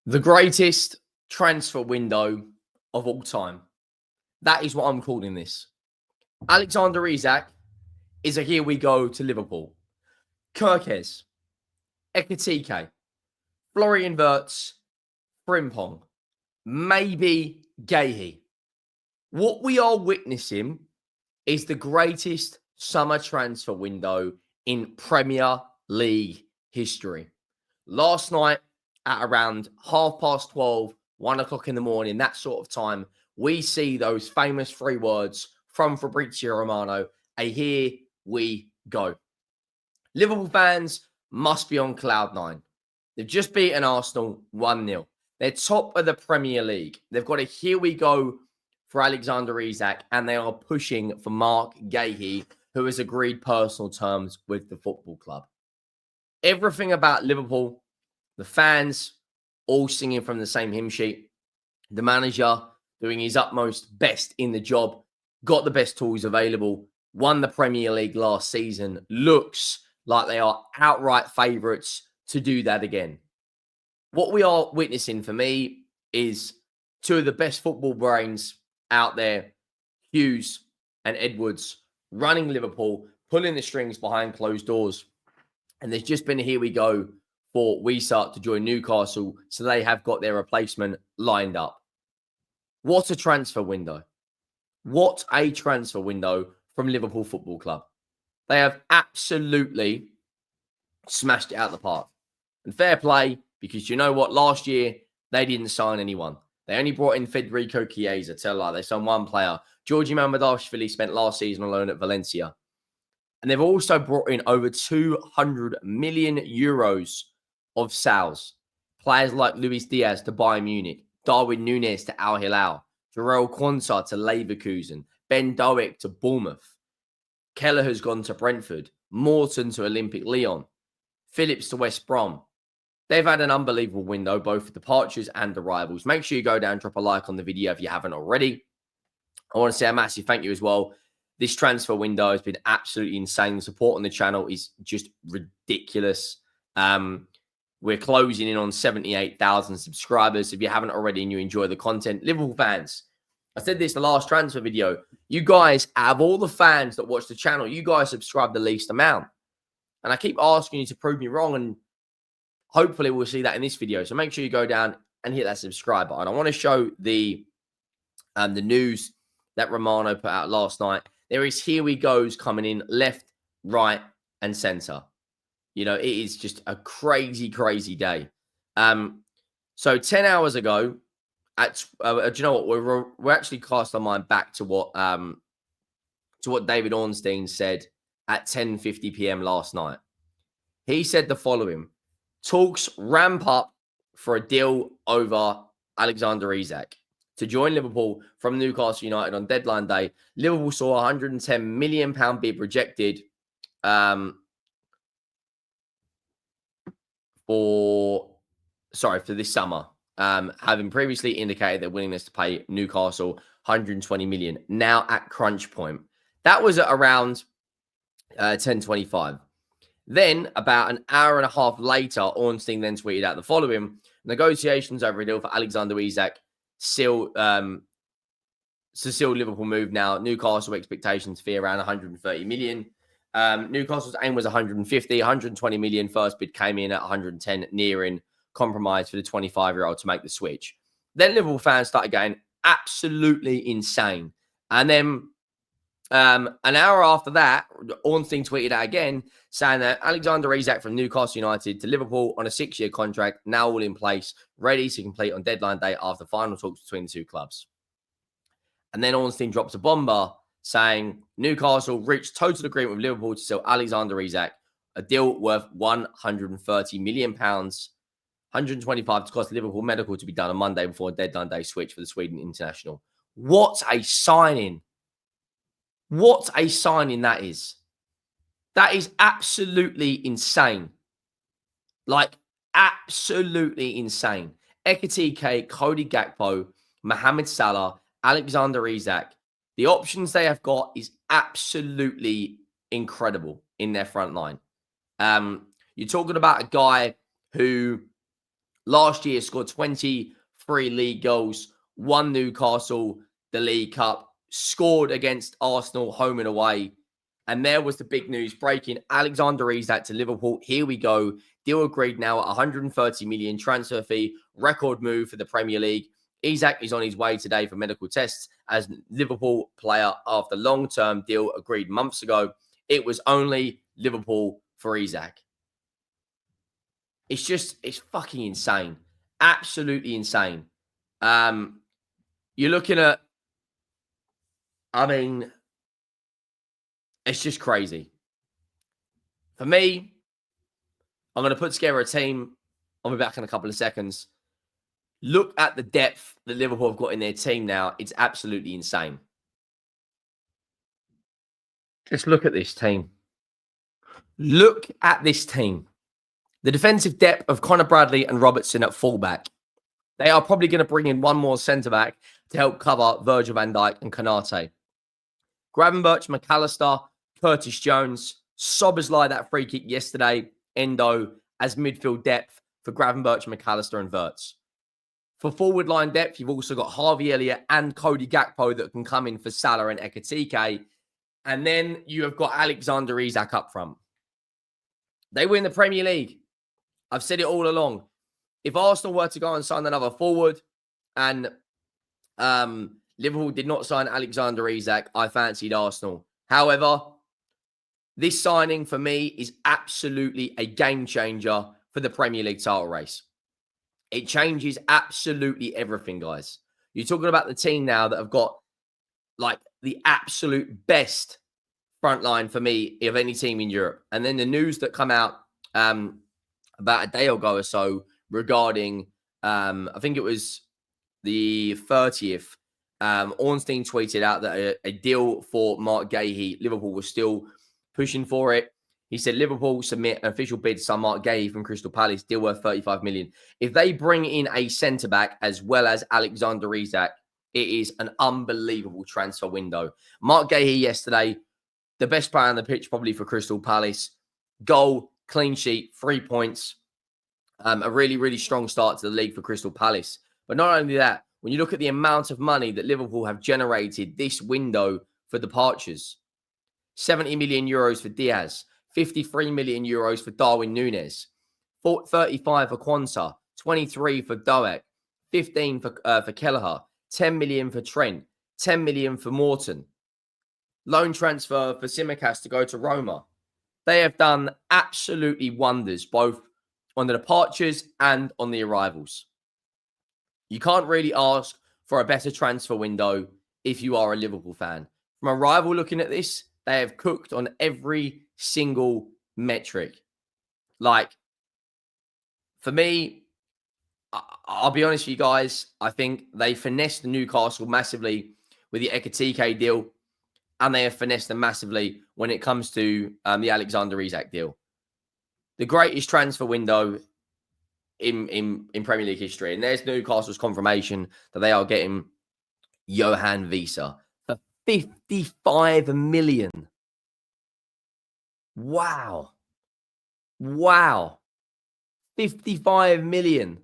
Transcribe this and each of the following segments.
The greatest transfer window of all time. That is what I'm calling this. Alexander Isak is a here we go to Liverpool. Kirkes, Ekitike, Florian Wirtz, Frimpong, maybe Guehi. What we are witnessing is the greatest summer transfer window in Premier League history. Last night at around 12:30, 1 o'clock in the morning, that sort of time, we see those famous three words from Fabrizio Romano, a here we go. Liverpool fans must be on cloud nine. They've just beaten Arsenal 1-0. They're top of the Premier League. They've got a here we go for Alexander Isak, and they are pushing for Marc Guehi, who has agreed personal terms with the football club. Everything about Liverpool, the fans all singing from the same hymn sheet, the manager doing his utmost best in the job, got the best tools available, won the Premier League last season, looks like they are outright favourites to do that again. What we are witnessing for me is two of the best football brains out there, Hughes and Edwards, running Liverpool, pulling the strings behind closed doors. And there's just been a here we go for Isak to join Newcastle, so they have got their replacement lined up. What a transfer window. What a transfer window from Liverpool Football Club. They have absolutely smashed it out of the park. And fair play, because you know what? Last year, they didn't sign anyone. They only brought in Federico Chiesa. Tell a lie. They signed one player. Georgi Mamardashvili spent last season alone at Valencia. And they've also brought in over 200 million euros of sales. Players like Luis Diaz to Bayern Munich, Darwin Núñez to Al Hilal, Jarell Quansah to Leverkusen, Ben Doak to Bournemouth. Keller has gone to Brentford, Morton to Olympic Lyon, Phillips to West Brom. They've had an unbelievable window, both departures and arrivals. Make sure you go down, drop a like on the video if you haven't already. I want to say a massive thank you as well. This transfer window has been absolutely insane. The support on the channel is just ridiculous. We're closing in on 78,000 subscribers. If you haven't already and you enjoy the content, Liverpool fans, I said this the last transfer video. You guys, out of all the fans that watch the channel, you guys subscribe the least amount. And I keep asking you to prove me wrong, and hopefully we'll see that in this video. So make sure you go down and hit that subscribe button. I want to show the news that Romano put out last night. There is here we goes coming in left, right, and center. You know, it is just a crazy, crazy day. So 10 hours ago, do you know what? We're actually cast our mind back to what David Ornstein said at 10:50 p.m. last night. He said the following: talks ramp up for a deal over Alexander Isak to join Liverpool from Newcastle United on deadline day. Liverpool saw a £110 million bid rejected for this summer, having previously indicated their willingness to pay Newcastle 120 million. Now at crunch point, that was at around 10:25. Then about an hour and a half later, Ornstein then tweeted out the following: negotiations over a deal for Alexander Isak still Liverpool move now. Newcastle expectations fee around 130 million. Newcastle's aim was 150, 120 million. First bid came in at 110, nearing compromise for the 25-year-old to make the switch. Then Liverpool fans started getting absolutely insane. And then an hour after that, Ornstein tweeted out again, saying that Alexander Isak from Newcastle United to Liverpool on a 6-year contract, now all in place, ready to complete on deadline day after final talks between the two clubs. And then Ornstein drops a bomber saying Newcastle reached total agreement with Liverpool to sell Alexander Isak, a deal worth £130 million, 125 to cost Liverpool medical to be done on Monday before a deadline day switch for the Sweden international. What a signing. What a signing that is. That is absolutely insane. Like, absolutely insane. Ekitike, Cody Gakpo, Mohamed Salah, Alexander Isak. The options they have got is absolutely incredible in their front line. You're talking about a guy who Last year, scored 23 league goals, won Newcastle the League Cup, scored against Arsenal home and away. And there was the big news breaking. Alexander Isak to Liverpool. Here we go. Deal agreed now at 130 million transfer fee. Record move for the Premier League. Isak is on his way today for medical tests as Liverpool player after long-term deal agreed months ago. It was only Liverpool for Isak. It's fucking insane. Absolutely insane. You're looking at, I mean, it's just crazy. For me, I'm going to put together a team. I'll be back in a couple of seconds. Look at the depth that Liverpool have got in their team now. It's absolutely insane. Just look at this team. Look at this team. The defensive depth of Conor Bradley and Robertson at fullback. They are probably going to bring in one more centre-back to help cover Virgil van Dijk and Konate. Gravenberch, McAllister, Curtis Jones, Szoboszlai, that free kick yesterday, Endo as midfield depth for Gravenberch, McAllister and Wirtz. For forward line depth, you've also got Harvey Elliott and Cody Gakpo that can come in for Salah and Ekitike. And then you have got Alexander Isak up front. They win the Premier League. I've said it all along. If Arsenal were to go and sign another forward and Liverpool did not sign Alexander Isak, I fancied Arsenal. However, this signing for me is absolutely a game changer for the Premier League title race. It changes absolutely everything, guys. You're talking about the team now that have got like the absolute best front line for me of any team in Europe. And then the news that come out about a day ago or so regarding, I think it was the 30th, Ornstein tweeted out that a deal for Marc Guehi, Liverpool was still pushing for it. He said Liverpool submit an official bid to sign Marc Guehi from Crystal Palace, deal worth 35 million. If they bring in a centre-back as well as Alexander Isak, it is an unbelievable transfer window. Marc Guehi yesterday, the best player on the pitch probably for Crystal Palace. Goal, clean sheet, 3 points. A really, really strong start to the league for Crystal Palace. But not only that, when you look at the amount of money that Liverpool have generated this window for departures, 70 million euros for Diaz, 53 million euros for Darwin Núñez, 35 for Quansah, 23 for Doak, 15 for Kelleher, 10 million for Trent, 10 million for Morton. Loan transfer for Tsimikas to go to Roma. They have done absolutely wonders, both on the departures and on the arrivals. You can't really ask for a better transfer window if you are a Liverpool fan. From a rival looking at this, they have cooked on every single metric. Like, for me, I'll be honest with you guys, I think they finessed the Newcastle massively with the Ekitike deal, and they have finessed them massively when it comes to the Alexander Isak deal. The greatest transfer window in Premier League history. And there's Newcastle's confirmation that they are getting Johan Visa for 55 million. Wow. Wow. 55 million.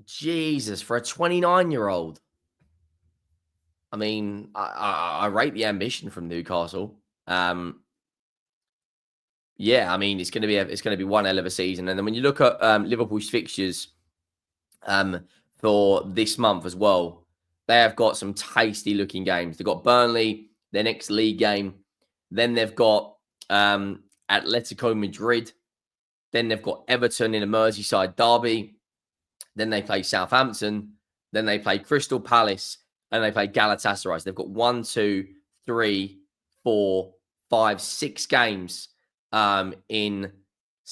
Jesus, for a 29-year-old. I mean, I rate the ambition from Newcastle. Yeah, I mean, it's going to be one hell of a season. And then when you look at Liverpool's fixtures for this month as well, they have got some tasty looking games. They've got Burnley, their next league game. Then they've got Atletico Madrid. Then they've got Everton in a Merseyside derby. Then they play Southampton. Then they play Crystal Palace. And they play Galatasaray. So they've got 1, 2, 3, 4, 5, 6 games in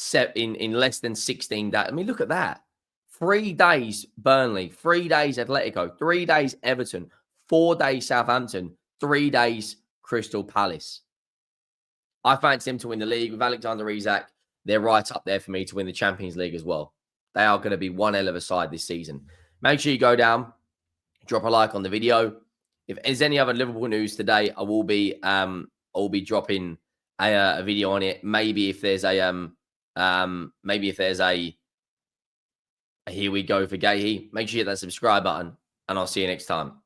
less than 16 days. I mean, look at that. 3 days Burnley, 3 days Atletico, 3 days Everton, 4 days Southampton, 3 days Crystal Palace. I fancy them to win the league. With Alexander Isak, they're right up there for me to win the Champions League as well. They are going to be one hell of a side this season. Make sure you go down, drop a like on the video. If there's any other Liverpool news today, I will be dropping a video on it. Maybe if there's a Maybe if there's a here we go for Guehi, make sure you hit that subscribe button, and I'll see you next time.